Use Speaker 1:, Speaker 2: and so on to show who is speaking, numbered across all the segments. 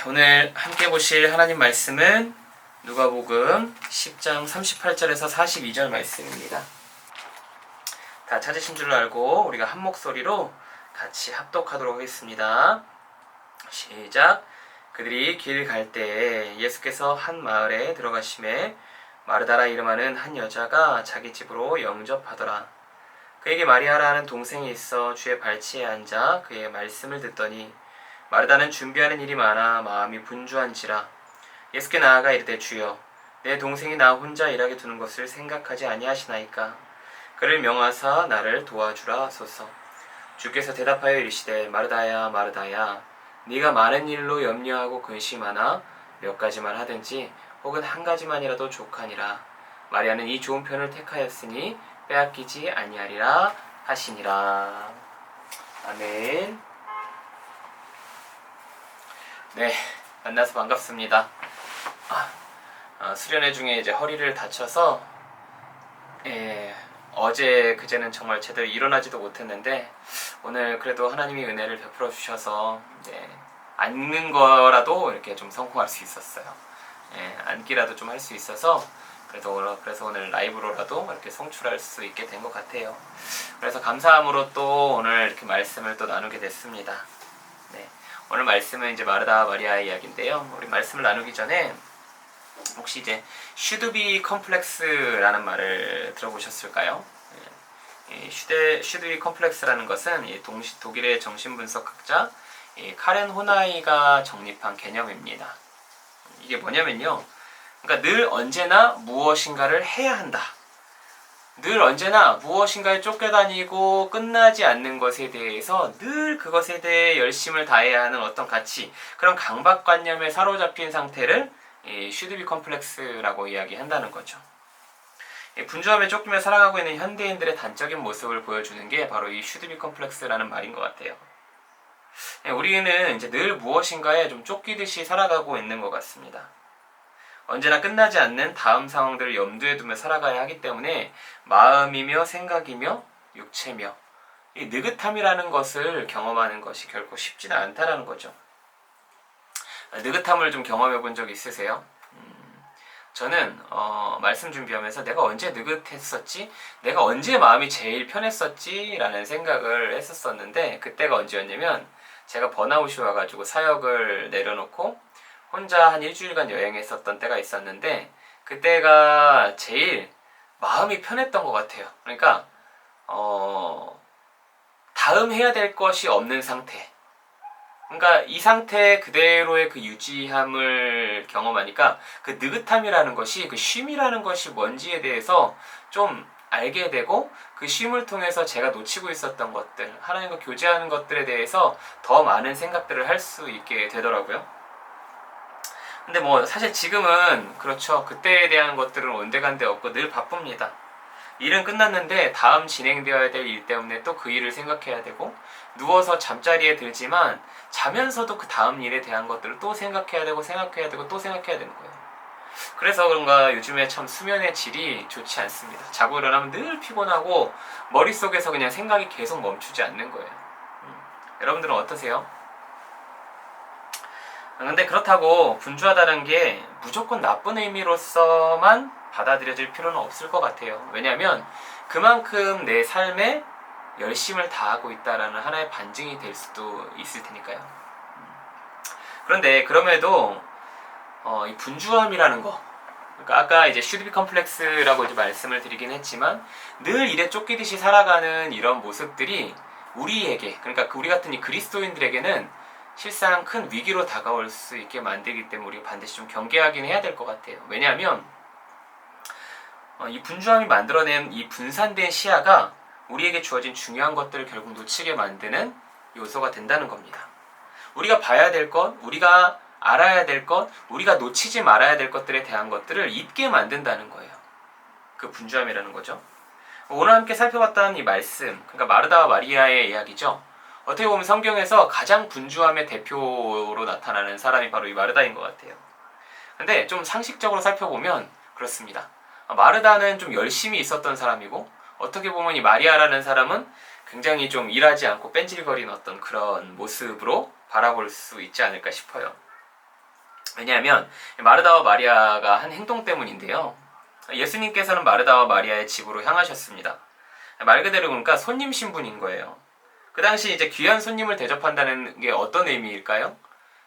Speaker 1: 오늘 함께 보실 하나님 말씀은 누가복음 10장 38절에서 42절 말씀입니다. 다 찾으신 줄 알고 우리가 한 목소리로 같이 합독하도록 하겠습니다. 시작. 그들이 길 갈 때에 예수께서 한 마을에 들어가심에 마르다라 이름하는 한 여자가 자기 집으로 영접하더라. 그에게 마리아라 하는 동생이 있어 주의 발치에 앉아 그의 말씀을 듣더니 마르다는 준비하는 일이 많아 마음이 분주한지라. 예수께 나아가 이르되 주여 내 동생이 나 혼자 일하게 두는 것을 생각하지 아니하시나이까. 그를 명하사 나를 도와주라 하소서. 주께서 대답하여 이르시되 마르다야 마르다야 네가 많은 일로 염려하고 근심하나 몇 가지만 하든지 혹은 한 가지만이라도 족하니라. 마리아는 이 좋은 편을 택하였으니 빼앗기지 아니하리라 하시니라. 아멘. 네, 만나서 반갑습니다. 수련회 중에 이제 허리를 다쳐서 어제 그제는 정말 제대로 일어나지도 못했는데 오늘 그래도 하나님이 은혜를 베풀어 주셔서 앉는 거라도 이렇게 좀 성공할 수 있었어요. 앉기라도 좀 할 수 있어서 그래서 오늘 라이브로라도 이렇게 송출할 수 있게 된 것 같아요. 그래서 감사함으로 또 오늘 이렇게 말씀을 또 나누게 됐습니다. 오늘 말씀은 이제 마르다 마리아의 이야기인데요. 우리 말씀을 나누기 전에 혹시 이제 슈드비 컴플렉스라는 말을 들어보셨을까요? 슈드비 컴플렉스라는 것은 독일의 정신분석학자 카렌 호나이가 정립한 개념입니다. 이게 뭐냐면요. 그러니까 늘 언제나 무엇인가를 해야 한다. 늘 언제나 무엇인가에 쫓겨다니고 끝나지 않는 것에 대해서 늘 그것에 대해 열심을 다해야 하는 어떤 가치, 그런 강박관념에 사로잡힌 상태를 슈드비 컴플렉스라고 이야기한다는 거죠. 분주함에 쫓기며 살아가고 있는 현대인들의 단적인 모습을 보여주는 게 바로 이 슈드비 컴플렉스라는 말인 것 같아요. 우리는 이제 늘 무엇인가에 좀 쫓기듯이 살아가고 있는 것 같습니다. 언제나 끝나지 않는 다음 상황들을 염두에 두며 살아가야 하기 때문에 마음이며 생각이며 육체며 이 느긋함이라는 것을 경험하는 것이 결코 쉽지는 않다라는 거죠. 느긋함을 좀 경험해 본 적 있으세요? 저는 말씀 준비하면서 내가 언제 느긋했었지? 내가 언제 마음이 제일 편했었지? 라는 생각을 했었었는데 그때가 언제였냐면 제가 번아웃이 와가지고 사역을 내려놓고 혼자 한 일주일간 여행했었던 때가 있었는데 그때가 제일 마음이 편했던 것 같아요. 그러니까 다음 해야 될 것이 없는 상태. 그러니까 이 상태 그대로의 그 유지함을 경험하니까 그 느긋함이라는 것이, 그 쉼이라는 것이 뭔지에 대해서 좀 알게 되고 그 쉼을 통해서 제가 놓치고 있었던 것들, 하나님과 교제하는 것들에 대해서 더 많은 생각들을 할 수 있게 되더라고요. 근데 사실 지금은 그렇죠. 그때에 대한 것들은 온데간데 없고 늘 바쁩니다. 일은 끝났는데 다음 진행되어야 될 일 때문에 또 그 일을 생각해야 되고 누워서 잠자리에 들지만 자면서도 그 다음 일에 대한 것들을 또 생각해야 되고 또 생각해야 되는 거예요. 그래서 그런가 요즘에 참 수면의 질이 좋지 않습니다. 자고 일어나면 늘 피곤하고 머릿속에서 그냥 생각이 계속 멈추지 않는 거예요. 여러분들은 어떠세요? 근데 그렇다고 분주하다는 게 무조건 나쁜 의미로서만 받아들여질 필요는 없을 것 같아요. 왜냐하면 그만큼 내 삶에 열심을 다하고 있다라는 하나의 반증이 될 수도 있을 테니까요. 그런데 그럼에도 이 분주함이라는 거, 그러니까 아까 이제 슈드비 컴플렉스라고 이제 말씀을 드리긴 했지만 늘 일에 쫓기듯이 살아가는 이런 모습들이 우리에게, 그러니까 우리 같은 이 그리스도인들에게는 실상 큰 위기로 다가올 수 있게 만들기 때문에 우리가 반드시 좀 경계하긴 해야 될 것 같아요. 왜냐하면 이 분주함이 만들어낸 이 분산된 시야가 우리에게 주어진 중요한 것들을 결국 놓치게 만드는 요소가 된다는 겁니다. 우리가 봐야 될 것, 우리가 알아야 될 것, 우리가 놓치지 말아야 될 것들에 대한 것들을 잊게 만든다는 거예요. 그 분주함이라는 거죠. 오늘 함께 살펴봤던 이 말씀, 그러니까 마르다와 마리아의 이야기죠. 어떻게 보면 성경에서 가장 분주함의 대표로 나타나는 사람이 바로 이 마르다인 것 같아요. 근데 좀 상식적으로 살펴보면 그렇습니다. 마르다는 좀 열심히 있었던 사람이고 어떻게 보면 이 마리아라는 사람은 굉장히 좀 일하지 않고 뺀질거리는 어떤 그런 모습으로 바라볼 수 있지 않을까 싶어요. 왜냐하면 마르다와 마리아가 한 행동 때문인데요. 예수님께서는 마르다와 마리아의 집으로 향하셨습니다. 말 그대로 그러니까 손님 신분인 거예요. 그 당시 이제 귀한 손님을 대접한다는 게 어떤 의미일까요?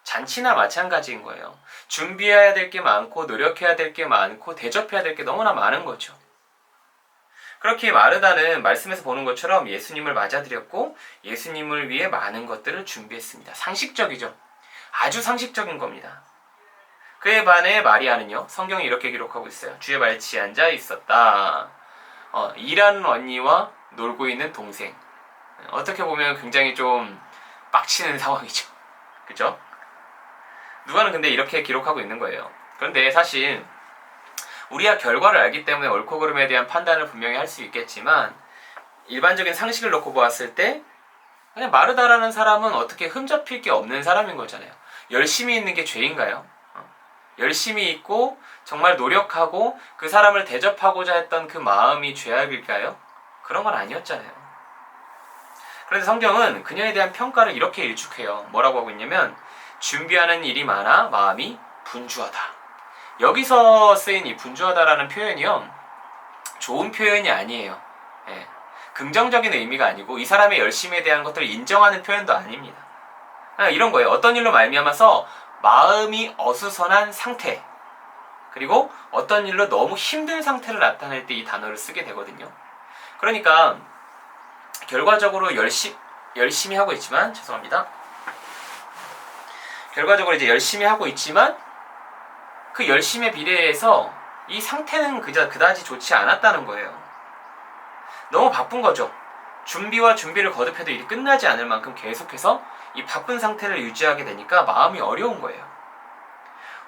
Speaker 1: 잔치나 마찬가지인 거예요. 준비해야 될 게 많고 노력해야 될 게 많고 대접해야 될 게 너무나 많은 거죠. 그렇게 마르다는 말씀에서 보는 것처럼 예수님을 맞아들였고 예수님을 위해 많은 것들을 준비했습니다. 상식적이죠. 아주 상식적인 겁니다. 그에 반해 마리아는요. 성경이 이렇게 기록하고 있어요. 주의 발치에 앉아 있었다. 일하는 언니와 놀고 있는 동생. 어떻게 보면 굉장히 좀 빡치는 상황이죠. 그죠? 누가는 근데 이렇게 기록하고 있는 거예요. 그런데 사실 우리가 결과를 알기 때문에 옳고 그름에 대한 판단을 분명히 할 수 있겠지만 일반적인 상식을 놓고 보았을 때 그냥 마르다라는 사람은 어떻게 흠잡힐 게 없는 사람인 거잖아요. 열심히 있는 게 죄인가요? 열심히 있고 정말 노력하고 그 사람을 대접하고자 했던 그 마음이 죄악일까요? 그런 건 아니었잖아요. 그런데 성경은 그녀에 대한 평가를 이렇게 일축해요. 뭐라고 하고 있냐면 준비하는 일이 많아 마음이 분주하다. 여기서 쓰인 이 분주하다라는 표현이요. 좋은 표현이 아니에요. 예. 긍정적인 의미가 아니고 이 사람의 열심에 대한 것들을 인정하는 표현도 아닙니다. 이런 거예요. 어떤 일로 말미암아서 마음이 어수선한 상태 그리고 어떤 일로 너무 힘든 상태를 나타낼 때 이 단어를 쓰게 되거든요. 그러니까 결과적으로 열심히 하고 있지만 결과적으로 이제 열심히 하고 있지만 그 열심에 비례해서 이 상태는 그다지 좋지 않았다는 거예요. 너무 바쁜 거죠. 준비와 준비를 거듭해도 일이 끝나지 않을 만큼 계속해서 이 바쁜 상태를 유지하게 되니까 마음이 어려운 거예요.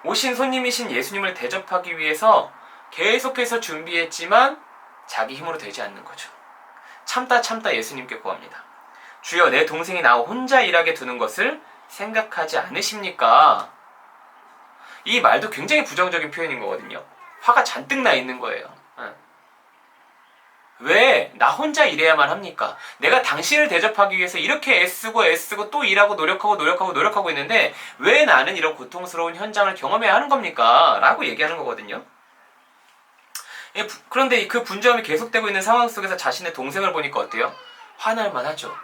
Speaker 1: 오신 손님이신 예수님을 대접하기 위해서 계속해서 준비했지만 자기 힘으로 되지 않는 거죠. 참다 예수님께 구합니다. 주여 내 동생이 나 혼자 일하게 두는 것을 생각하지 않으십니까? 이 말도 굉장히 부정적인 표현인 거거든요. 화가 잔뜩 나 있는 거예요. 왜 나 혼자 일해야만 합니까? 내가 당신을 대접하기 위해서 이렇게 애쓰고 또 일하고 노력하고 있는데 왜 나는 이런 고통스러운 현장을 경험해야 하는 겁니까? 라고 얘기하는 거거든요. 그런데 그 분주함이 계속되고 있는 상황 속에서 자신의 동생을 보니까 어때요? 화날만 하죠.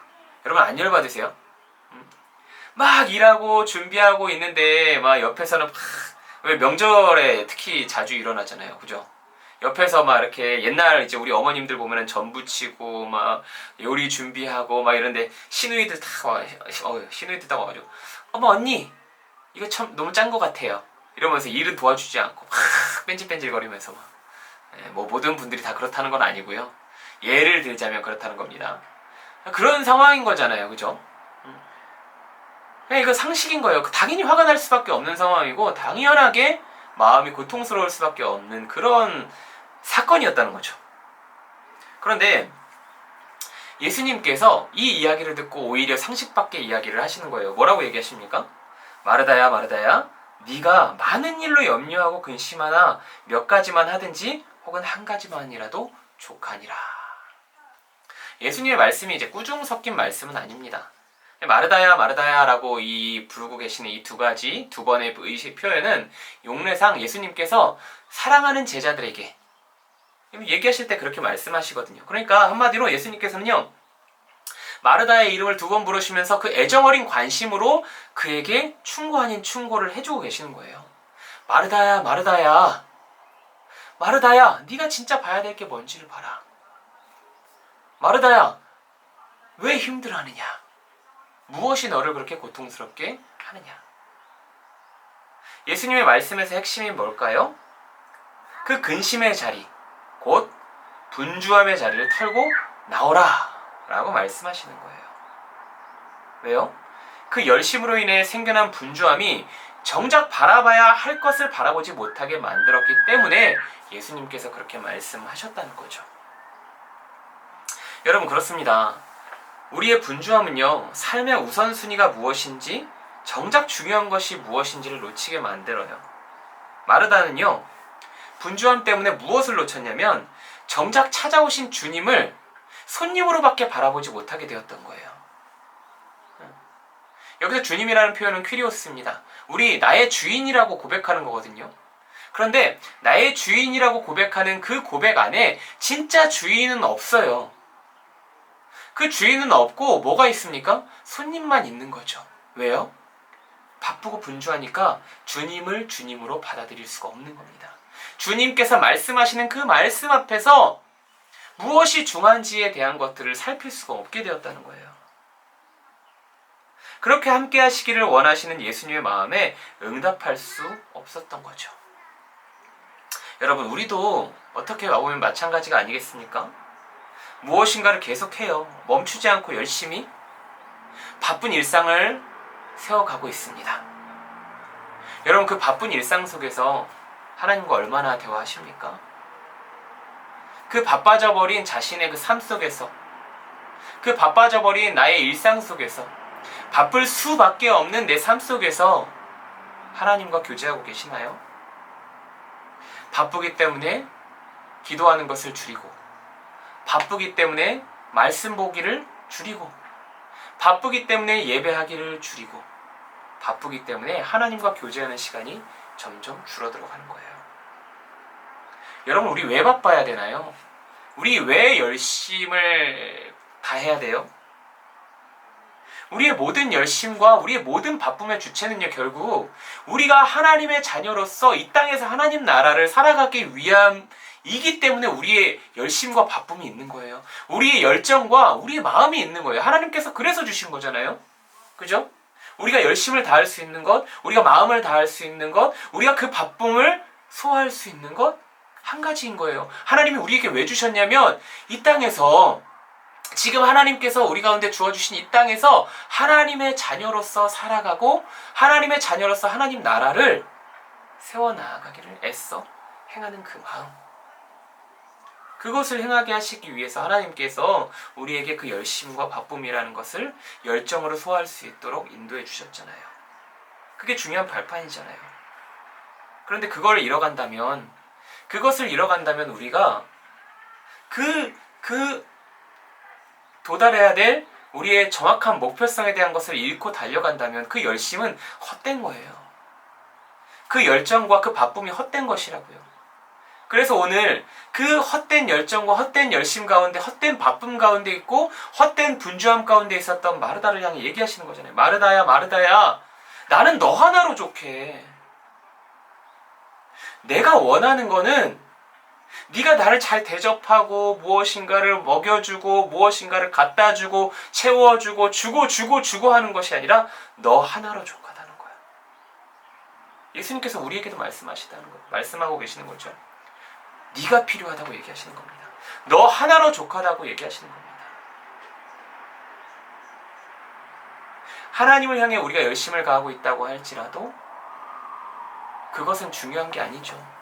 Speaker 1: 여러분 안 열받으세요? 막 일하고 준비하고 있는데 막 옆에서는 왜 명절에 특히 자주 일어나잖아요. 그죠? 옆에서 막 이렇게 옛날 이제 우리 어머님들 보면은 전 부치고 막 요리 준비하고 막 이런데 시누이들 딱 와가지고 어머 언니 이거 참 너무 짠 것 같아요. 이러면서 일은 도와주지 않고 막 뺀질뺀질거리면서 뭐 모든 분들이 다 그렇다는 건 아니고요. 예를 들자면 그렇다는 겁니다. 그런 상황인 거잖아요. 그죠? 이거 상식인 거예요. 당연히 화가 날 수밖에 없는 상황이고 당연하게 마음이 고통스러울 수밖에 없는 그런 사건이었다는 거죠. 그런데 예수님께서 이 이야기를 듣고 오히려 상식 밖의 이야기를 하시는 거예요. 뭐라고 얘기하십니까? 마르다야 마르다야 네가 많은 일로 염려하고 근심하나 몇 가지만 하든지 혹은 한 가지만이라도 족하니라. 예수님의 말씀이 이제 꾸중 섞인 말씀은 아닙니다. 마르다야 마르다야라고 부르고 계시는 이 두 번의 의식 표현은 용례상 예수님께서 사랑하는 제자들에게 얘기하실 때 그렇게 말씀하시거든요. 그러니까 한마디로 예수님께서는요 마르다의 이름을 2번 부르시면서 그 애정어린 관심으로 그에게 충고 아닌 충고를 해주고 계시는 거예요. 마르다야 마르다야 마르다야 네가 진짜 봐야 될 게 뭔지를 봐라. 마르다야 왜 힘들어하느냐? 무엇이 너를 그렇게 고통스럽게 하느냐? 예수님의 말씀에서 핵심이 뭘까요? 그 근심의 자리, 곧 분주함의 자리를 털고 나오라 라고 말씀하시는 거예요. 왜요? 그 열심으로 인해 생겨난 분주함이 정작 바라봐야 할 것을 바라보지 못하게 만들었기 때문에 예수님께서 그렇게 말씀하셨다는 거죠. 여러분 그렇습니다. 우리의 분주함은요 삶의 우선순위가 무엇인지 정작 중요한 것이 무엇인지를 놓치게 만들어요. 마르다는요 분주함 때문에 무엇을 놓쳤냐면 정작 찾아오신 주님을 손님으로밖에 바라보지 못하게 되었던 거예요. 여기서 주님이라는 표현은 퀴리오스입니다. 우리 나의 주인이라고 고백하는 거거든요. 그런데 나의 주인이라고 고백하는 그 고백 안에 진짜 주인은 없어요. 그 주인은 없고 뭐가 있습니까? 손님만 있는 거죠. 왜요? 바쁘고 분주하니까 주님을 주님으로 받아들일 수가 없는 겁니다. 주님께서 말씀하시는 그 말씀 앞에서 무엇이 중요한지에 대한 것들을 살필 수가 없게 되었다는 거예요. 그렇게 함께 하시기를 원하시는 예수님의 마음에 응답할 수 없었던 거죠. 여러분, 우리도 어떻게 와보면 마찬가지가 아니겠습니까? 무엇인가를 계속해요. 멈추지 않고 열심히 바쁜 일상을 세워가고 있습니다. 여러분, 그 바쁜 일상 속에서 하나님과 얼마나 대화하십니까? 그 바빠져버린 자신의 그 삶 속에서, 그 바빠져버린 나의 일상 속에서, 바쁠 수밖에 없는 내 삶 속에서 하나님과 교제하고 계시나요? 바쁘기 때문에 기도하는 것을 줄이고, 바쁘기 때문에 말씀 보기를 줄이고, 바쁘기 때문에 예배하기를 줄이고, 바쁘기 때문에 하나님과 교제하는 시간이 점점 줄어들어가는 거예요. 여러분, 우리 왜 바빠야 되나요? 우리 왜 열심을 다해야 돼요? 우리의 모든 열심과 우리의 모든 바쁨의 주체는요, 결국 우리가 하나님의 자녀로서 이 땅에서 하나님 나라를 살아가기 위함이기 때문에 우리의 열심과 바쁨이 있는 거예요. 우리의 열정과 우리의 마음이 있는 거예요. 하나님께서 그래서 주신 거잖아요. 그죠? 우리가 열심을 다할 수 있는 것, 우리가 마음을 다할 수 있는 것, 우리가 그 바쁨을 소화할 수 있는 것, 한 가지인 거예요. 하나님이 우리에게 왜 주셨냐면, 이 땅에서 지금 하나님께서 우리 가운데 주어주신 이 땅에서 하나님의 자녀로서 살아가고, 하나님의 자녀로서 하나님 나라를 세워나가기를 애써 행하는 그 마음, 그것을 행하게 하시기 위해서 하나님께서 우리에게 그 열심과 바쁨이라는 것을 열정으로 소화할 수 있도록 인도해 주셨잖아요. 그게 중요한 발판이잖아요. 그런데 그것을 잃어간다면 우리가 도달해야 될 우리의 정확한 목표성에 대한 것을 잃고 달려간다면 그 열심은 헛된 거예요. 그 열정과 그 바쁨이 헛된 것이라고요. 그래서 오늘 그 헛된 열정과 헛된 열심 가운데, 헛된 바쁨 가운데 있고 헛된 분주함 가운데 있었던 마르다를 향해 얘기하시는 거잖아요. 마르다야, 마르다야, 나는 너 하나로 족해. 내가 원하는 거는 네가 나를 잘 대접하고 무엇인가를 먹여주고 무엇인가를 갖다주고 채워주고 주고 하는 것이 아니라 너 하나로 족하다는 거야. 예수님께서 우리에게도 말씀하고 계시는 거죠. 네가 필요하다고 얘기하시는 겁니다. 너 하나로 족하다고 얘기하시는 겁니다. 하나님을 향해 우리가 열심을 가하고 있다고 할지라도 그것은 중요한 게 아니죠.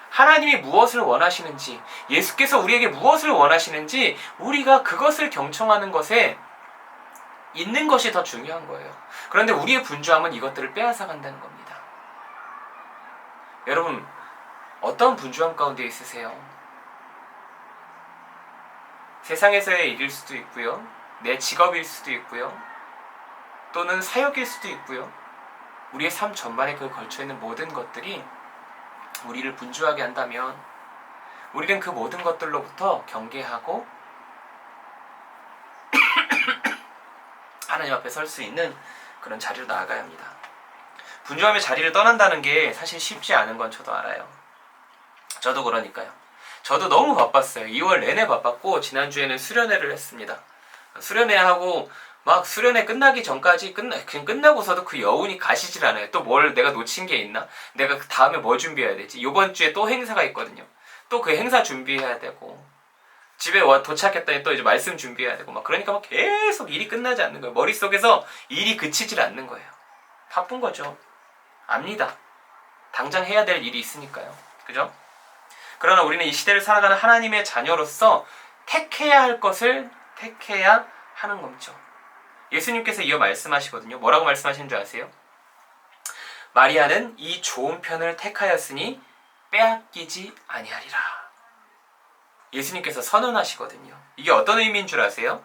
Speaker 1: 하나님이 무엇을 원하시는지, 예수께서 우리에게 무엇을 원하시는지 우리가 그것을 경청하는 것에 있는 것이 더 중요한 거예요. 그런데 우리의 분주함은 이것들을 빼앗아 간다는 겁니다. 여러분, 어떤 분주함 가운데 있으세요? 세상에서의 일일 수도 있고요, 내 직업일 수도 있고요, 또는 사역일 수도 있고요. 우리의 삶 전반에 그 걸쳐있는 모든 것들이 우리를 분주하게 한다면 우리는 그 모든 것들로부터 경계하고 하나님 앞에 설 수 있는 그런 자리로 나아가야 합니다. 분주함의 자리를 떠난다는 게 사실 쉽지 않은 건 저도 알아요. 저도 그러니까요. 저도 너무 바빴어요. 2월 내내 바빴고 지난주에는 수련회를 했습니다. 수련회하고 막 수련회 끝나기 전까지 그냥 끝나고서도 그 여운이 가시질 않아요. 또 뭘 내가 놓친 게 있나? 내가 그 다음에 뭐 준비해야 되지? 이번 주에 또 행사가 있거든요. 또 그 행사 준비해야 되고 집에 도착했더니 또 이제 말씀 준비해야 되고 막 그러니까 막 계속 일이 끝나지 않는 거예요. 머릿속에서 일이 그치질 않는 거예요. 바쁜 거죠. 압니다. 당장 해야 될 일이 있으니까요. 그죠? 그러나 우리는 이 시대를 살아가는 하나님의 자녀로서 택해야 할 것을 택해야 하는 거죠. 예수님께서 이어 말씀하시거든요. 뭐라고 말씀하시는 줄 아세요? 마리아는 이 좋은 편을 택하였으니 빼앗기지 아니하리라. 예수님께서 선언하시거든요. 이게 어떤 의미인 줄 아세요?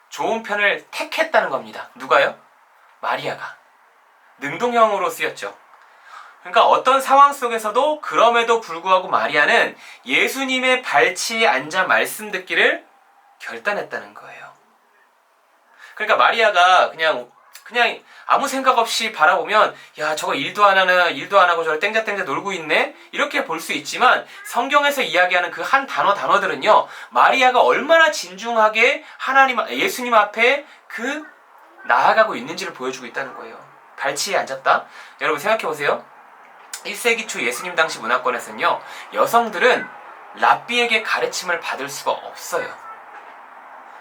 Speaker 1: 좋은 편을 택했다는 겁니다. 누가요? 마리아가 능동형으로 쓰였죠. 그러니까 어떤 상황 속에서도 그럼에도 불구하고 마리아는 예수님의 발치에 앉아 말씀 듣기를 결단했다는 거예요. 그러니까 마리아가 그냥 아무 생각 없이 바라보면 야 저거 일도 안 하고 저를 땡자땡자 놀고 있네 이렇게 볼 수 있지만 성경에서 이야기하는 그 한 단어들은요 마리아가 얼마나 진중하게 예수님 앞에 나아가고 있는지를 보여주고 있다는 거예요. 발치에 앉았다. 여러분 생각해 보세요. 1세기 초 예수님 당시 문화권에서는요 여성들은 랍비에게 가르침을 받을 수가 없어요.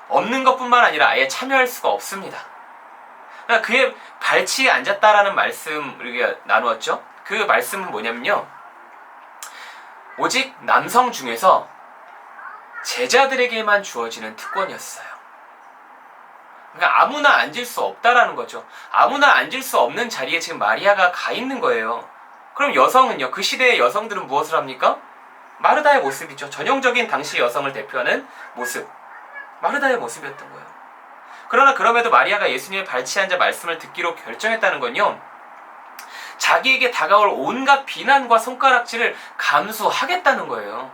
Speaker 1: 없는 것뿐만 아니라 아예 참여할 수가 없습니다. 그러니까 그의 발치에 앉았다라는 말씀 우리가 나누었죠. 그 말씀은 뭐냐면요 오직 남성 중에서 제자들에게만 주어지는 특권이었어요. 그러니까 아무나 앉을 수 없다라는 거죠. 아무나 앉을 수 없는 자리에 지금 마리아가 가 있는 거예요. 그럼 여성은요? 그 시대의 여성들은 무엇을 합니까? 마르다의 모습이죠. 전형적인 당시 여성을 대표하는 모습. 마르다의 모습이었던 거예요. 그러나 그럼에도 마리아가 예수님의 발치에 앉아 말씀을 듣기로 결정했다는 건요. 자기에게 다가올 온갖 비난과 손가락질을 감수하겠다는 거예요.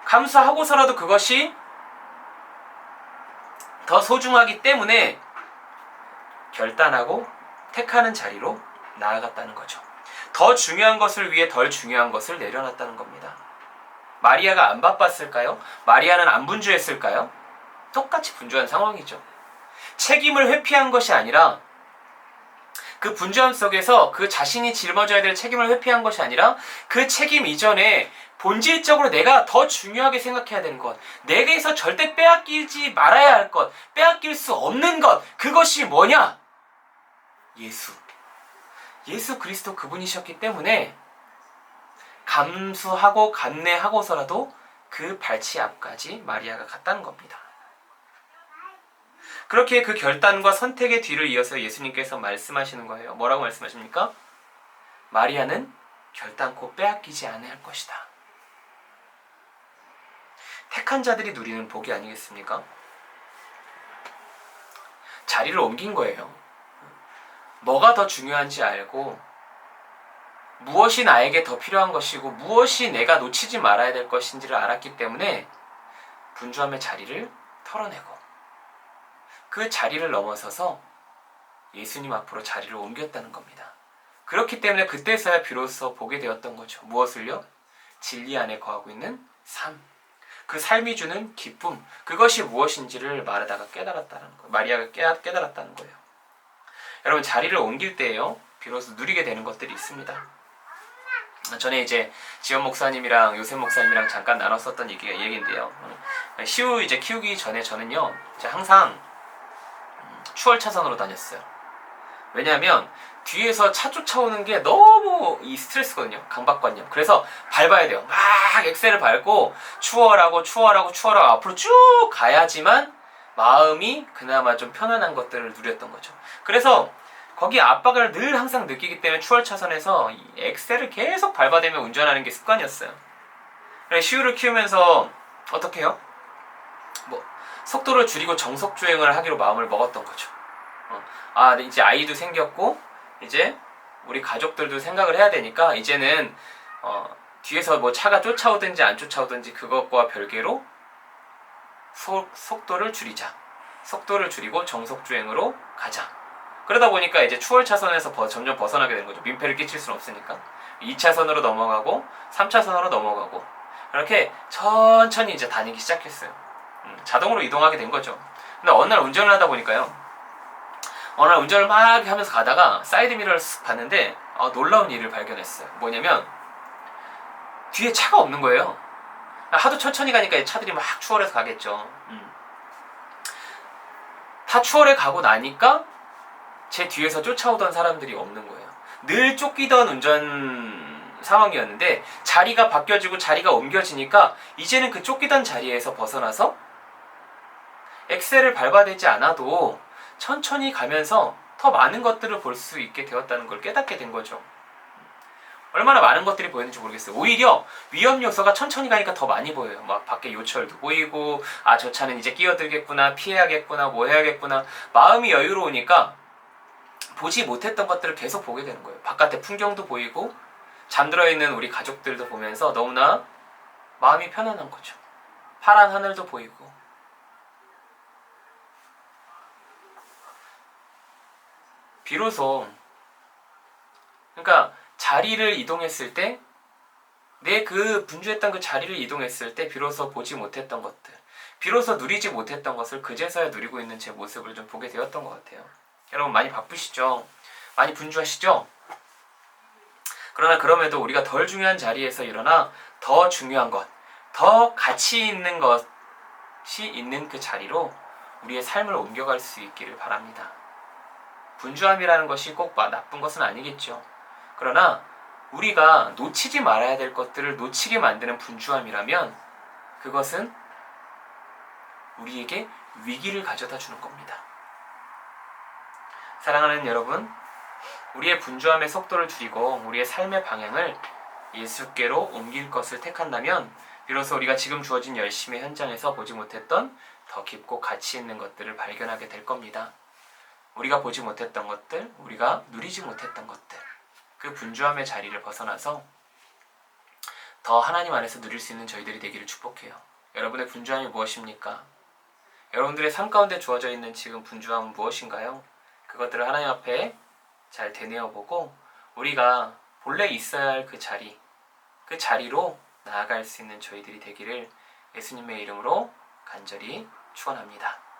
Speaker 1: 감수하고서라도 그것이 더 소중하기 때문에 결단하고 택하는 자리로 나아갔다는 거죠. 더 중요한 것을 위해 덜 중요한 것을 내려놨다는 겁니다. 마리아가 안 바빴을까요? 마리아는 안 분주했을까요? 똑같이 분주한 상황이죠. 책임을 회피한 것이 아니라 그 분주함 속에서 그 자신이 짊어져야 될 책임을 회피한 것이 아니라 그 책임 이전에 본질적으로 내가 더 중요하게 생각해야 되는 것, 내게서 절대 빼앗기지 말아야 할 것, 빼앗길 수 없는 것, 그것이 뭐냐? 예수 그리스도 그분이셨기 때문에 감수하고 감내하고서라도 그 발치 앞까지 마리아가 갔다는 겁니다. 그렇게 그 결단과 선택의 뒤를 이어서 예수님께서 말씀하시는 거예요. 뭐라고 말씀하십니까? 마리아는 결단코 빼앗기지 않을 것이다. 택한 자들이 누리는 복이 아니겠습니까? 자리를 옮긴 거예요. 뭐가 더 중요한지 알고 무엇이 나에게 더 필요한 것이고 무엇이 내가 놓치지 말아야 될 것인지를 알았기 때문에 분주함의 자리를 털어내고 그 자리를 넘어서서 예수님 앞으로 자리를 옮겼다는 겁니다. 그렇기 때문에 그때서야 비로소 보게 되었던 거죠. 무엇을요? 진리 안에 거하고 있는 삶. 그 삶이 주는 기쁨. 그것이 무엇인지를 마리아가 깨달았다는 거예요. 여러분 자리를 옮길 때에요. 비로소 누리게 되는 것들이 있습니다. 전에 이제 지원 목사님이랑 요셉 목사님이랑 잠깐 나눴었던 얘기인데요. 시우 이제 키우기 전에 저는요. 이제 항상 추월 차선으로 다녔어요. 왜냐하면 뒤에서 차 쫓아오는 게 너무 스트레스거든요. 강박관념. 그래서 밟아야 돼요. 막 엑셀을 밟고 추월하고 앞으로 쭉 가야지만 마음이 그나마 좀 편안한 것들을 누렸던 거죠. 그래서 거기 압박을 늘 항상 느끼기 때문에 추월 차선에서 이 엑셀을 계속 밟아대며 운전하는 게 습관이었어요. 시우를 키우면서 어떻게 해요? 속도를 줄이고 정속 주행을 하기로 마음을 먹었던 거죠. 이제 아이도 생겼고 이제 우리 가족들도 생각을 해야 되니까 이제는 뒤에서 뭐 차가 쫓아오든지 안 쫓아오든지 그것과 별개로 속도를 줄이자. 속도를 줄이고 정속 주행으로 가자. 그러다 보니까 이제 추월 차선에서 점점 벗어나게 되는 거죠. 민폐를 끼칠 수는 없으니까. 2차선으로 넘어가고 3차선으로 넘어가고 이렇게 천천히 이제 다니기 시작했어요. 자동으로 이동하게 된 거죠. 근데 어느 날 운전을 하다 보니까요. 어느 날 운전을 막 하면서 가다가 사이드미러를 쓱 봤는데 놀라운 일을 발견했어요. 뭐냐면 뒤에 차가 없는 거예요. 하도 천천히 가니까 차들이 막 추월해서 가겠죠. 다 추월해 가고 나니까 제 뒤에서 쫓아오던 사람들이 없는 거예요. 늘 쫓기던 운전 상황이었는데 자리가 바뀌어지고 자리가 옮겨지니까 이제는 그 쫓기던 자리에서 벗어나서 엑셀을 밟아대지 않아도 천천히 가면서 더 많은 것들을 볼 수 있게 되었다는 걸 깨닫게 된 거죠. 얼마나 많은 것들이 보이는지 모르겠어요. 오히려 위험 요소가 천천히 가니까 더 많이 보여요. 막 밖에 요철도 보이고, 아, 저 차는 이제 끼어들겠구나, 피해야겠구나, 뭐 해야겠구나. 마음이 여유로우니까 보지 못했던 것들을 계속 보게 되는 거예요. 바깥의 풍경도 보이고, 잠들어 있는 우리 가족들도 보면서 너무나 마음이 편안한 거죠. 파란 하늘도 보이고. 비로소, 그러니까 자리를 이동했을 때, 내 그 분주했던 그 자리를 이동했을 때 비로소 보지 못했던 것들, 비로소 누리지 못했던 것을 그제서야 누리고 있는 제 모습을 좀 보게 되었던 것 같아요. 여러분 많이 바쁘시죠? 많이 분주하시죠? 그러나 그럼에도 우리가 덜 중요한 자리에서 일어나 더 중요한 것, 더 가치 있는 것이 있는 그 자리로 우리의 삶을 옮겨갈 수 있기를 바랍니다. 분주함이라는 것이 꼭 나쁜 것은 아니겠죠. 그러나 우리가 놓치지 말아야 될 것들을 놓치게 만드는 분주함이라면 그것은 우리에게 위기를 가져다 주는 겁니다. 사랑하는 여러분, 우리의 분주함의 속도를 줄이고 우리의 삶의 방향을 예수께로 옮길 것을 택한다면 비로소 우리가 지금 주어진 열심의 현장에서 보지 못했던 더 깊고 가치 있는 것들을 발견하게 될 겁니다. 우리가 보지 못했던 것들, 우리가 누리지 못했던 것들, 그 분주함의 자리를 벗어나서 더 하나님 안에서 누릴 수 있는 저희들이 되기를 축복해요. 여러분의 분주함이 무엇입니까? 여러분들의 삶 가운데 주어져 있는 지금 분주함은 무엇인가요? 그것들을 하나님 앞에 잘 되뇌어보고 우리가 본래 있어야 할 그 자리로 나아갈 수 있는 저희들이 되기를 예수님의 이름으로 간절히 축원합니다.